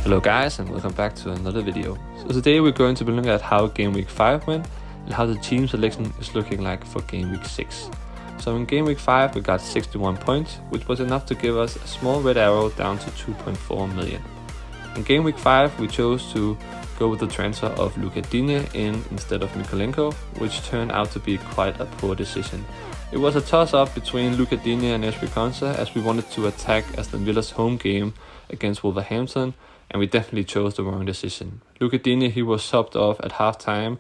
Hello guys, and welcome back to another video. So today we're going to be looking at how Game Week 5 went and how the team selection is looking like for Game Week 6. So in Game Week 5 we got 61 points, which was enough to give us a small red arrow down to 2.4 million. In Game Week 5 we chose to go with the transfer of Luka Digne in instead of Mykolenko, which turned out to be quite a poor decision. It was a toss-up between Luka Digne and Esprit Konsa, as we wanted to attack Aston Villa's home game against Wolverhampton, and we definitely chose the wrong decision. Luka Digne, he was subbed off at half-time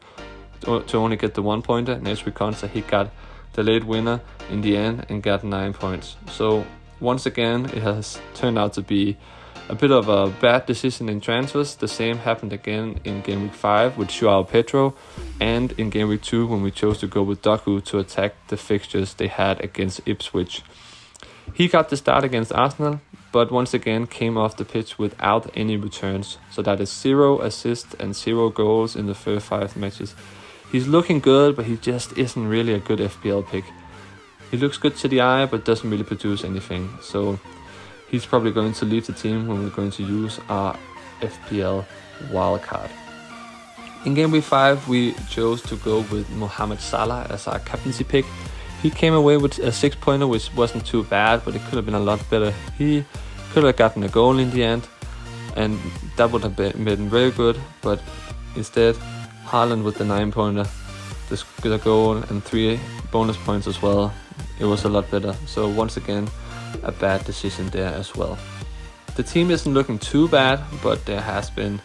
to only get the 1 pointer, and Esprit Konsa, he got the late winner in the end and got 9 points. So once again, it has turned out to be a bit of a bad decision in transfers. The same happened again in Game Week 5 with Joao Pedro, and in Game Week 2 when we chose to go with Doku to attack the fixtures they had against Ipswich. He got the start against Arsenal, but once again came off the pitch without any returns. So that is 0 assists and 0 goals in the first 5 matches. He's looking good, but he just isn't really a good FPL pick. He looks good to the eye, but doesn't really produce anything. So he's probably going to leave the team when we're going to use our FPL Wildcard. In Game Week 5, we chose to go with Mohamed Salah as our captaincy pick. He came away with a 6-pointer, which wasn't too bad, but it could have been a lot better. He could have gotten a goal in the end, and that would have been very good, but instead, Haaland with the 9-pointer, the goal, and 3 bonus points as well. It was a lot better. So once again, a bad decision there as well. The team isn't looking too bad, but there has been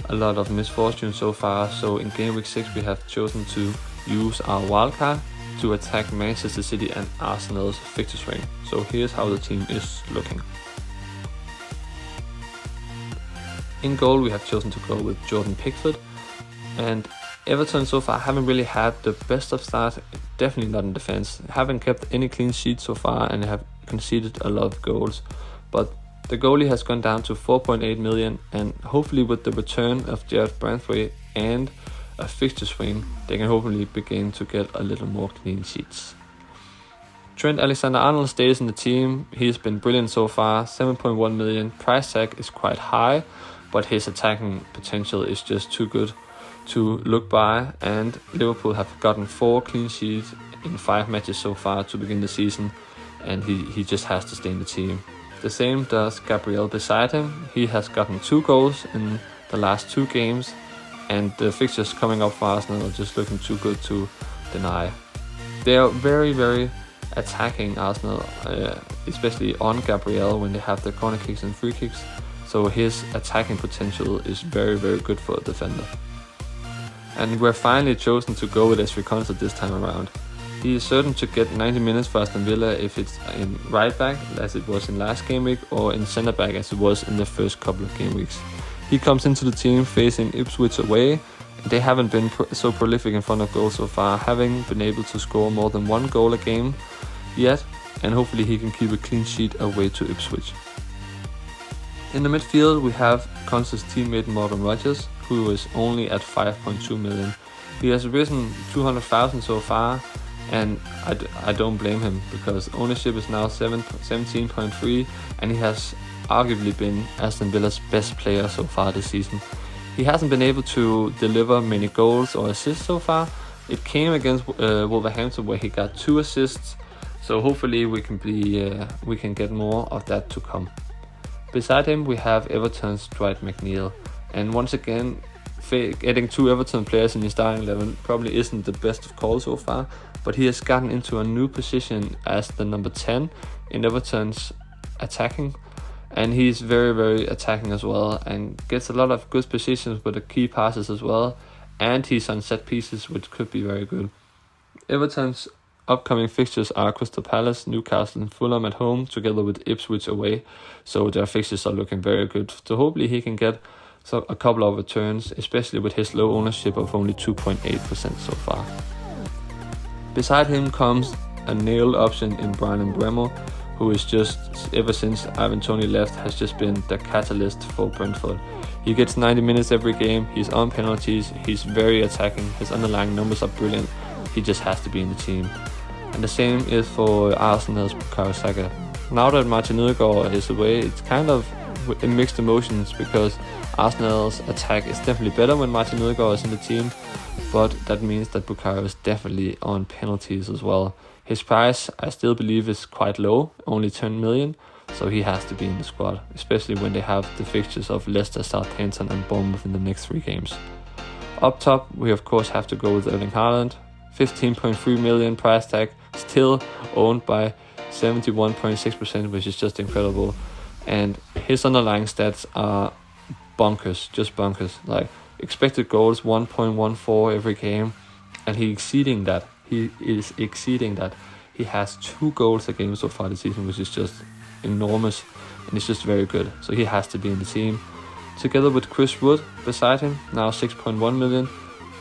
a lot of misfortune so far. So in Game Week 6 we have chosen to use our wildcard to attack Manchester City and Arsenal's fixture swing. So here's how the team is looking. In goal we have chosen to go with Jordan Pickford, and Everton so far haven't really had the best of start, definitely not in defense. Haven't kept any clean sheets so far and have conceded a lot of goals. But the goalie has gone down to 4.8 million, and hopefully with the return of Jared Branthwaite and a fixture swing, they can hopefully begin to get a little more clean sheets. Trent Alexander-Arnold stays in the team. He's been brilliant so far, 7.1 million. Price tag is quite high, but his attacking potential is just too good to look by, and Liverpool have gotten 4 clean sheets in 5 matches so far to begin the season, and he just has to stay in the team. The same does Gabriel beside him. He has gotten 2 goals in the last 2 games, and the fixtures coming up for Arsenal are just looking too good to deny. They are very, very attacking Arsenal, especially on Gabriel when they have the corner kicks and free kicks, so his attacking potential is very, very good for a defender. And we're finally chosen to go with Esprit Konsa this time around. He is certain to get 90 minutes for Aston Villa if it's in right back as it was in last game week, or in centre back as it was in the first couple of game weeks. He comes into the team facing Ipswich away. They haven't been so prolific in front of goal so far, having been able to score more than 1 goal a game yet, and hopefully he can keep a clean sheet away to Ipswich. In the midfield we have Konsa's teammate Morgan Rogers, who is only at 5.2 million. He has risen 200,000 so far, and I don't blame him, because ownership is now 17.3, and he has arguably been Aston Villa's best player so far this season. He hasn't been able to deliver many goals or assists so far. It came against Wolverhampton where he got 2 assists, so hopefully we can get more of that to come. Beside him we have Everton's Dwight McNeil, and once again getting 2 Everton players in his starting 11 probably isn't the best of calls so far, but he has gotten into a new position as the number 10 in Everton's attacking, and he's very, very attacking as well, and gets a lot of good positions with the key passes as well, and he's on set pieces, which could be very good. Everton's upcoming fixtures are Crystal Palace, Newcastle and Fulham at home, together with Ipswich away, so their fixtures are looking very good. So hopefully he can get a couple of returns, especially with his low ownership of only 2.8% so far. Beside him comes a nailed option in Brian Mbeumo, who is just, ever since Ivan Toney left, has just been the catalyst for Brentford. He gets 90 minutes every game, he's on penalties, he's very attacking, his underlying numbers are brilliant, he just has to be in the team. And the same is for Arsenal's Bukayo Saka. Now that Martin Ødegaard is away, it's kind of with mixed emotions because Arsenal's attack is definitely better when Martin Ødegaard is in the team, but that means that Bukayo is definitely on penalties as well. His price, I still believe, is quite low, only 10 million, so he has to be in the squad, especially when they have the fixtures of Leicester, Southampton and Bournemouth in the next 3 games. Up top, we of course have to go with Erling Haaland, 15.3 million price tag, still owned by 71.6%, which is just incredible. And his underlying stats are bonkers, just bonkers. Like expected goals 1.14 every game, and he is exceeding that. He has 2 goals a game so far this season, which is just enormous, and it's just very good. So he has to be in the team. Together with Chris Wood beside him, now 6.1 million.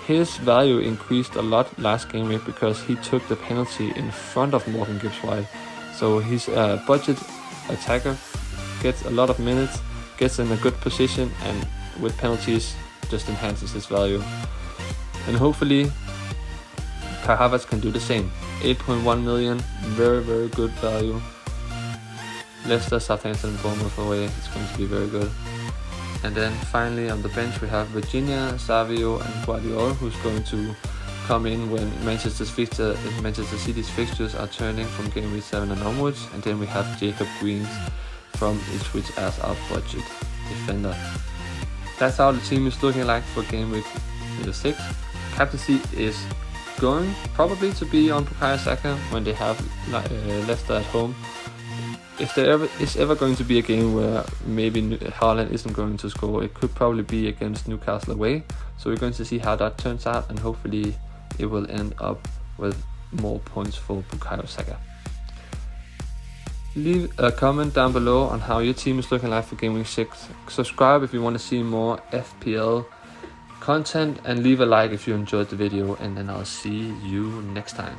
His value increased a lot last game week because he took the penalty in front of Morgan Gibbs-White. So he's a budget attacker, gets a lot of minutes, gets in a good position, and with penalties just enhances his value. And hopefully Kai Havertz can do the same. 8.1 million, very, very good value. Leicester, Southampton, Bournemouth away, it's going to be very good. And then finally on the bench we have Virginia, Savio and Guardiola, who's going to come in when Manchester City's fixtures are turning from game week 7 and onwards. And then we have Jacob Greens from Ipswich as our budget defender. That's how the team is looking like for game week 6. Captaincy is going probably to be on Bukayo Saka when they have Leicester at home. If there is ever going to be a game where maybe Haaland isn't going to score, it could probably be against Newcastle away. So we're going to see how that turns out, and hopefully it will end up with more points for Bukayo Saka. Leave a comment down below on how your team is looking like for Game Week 6. Subscribe if you want to see more FPL content, and leave a like if you enjoyed the video, and then I'll see you next time.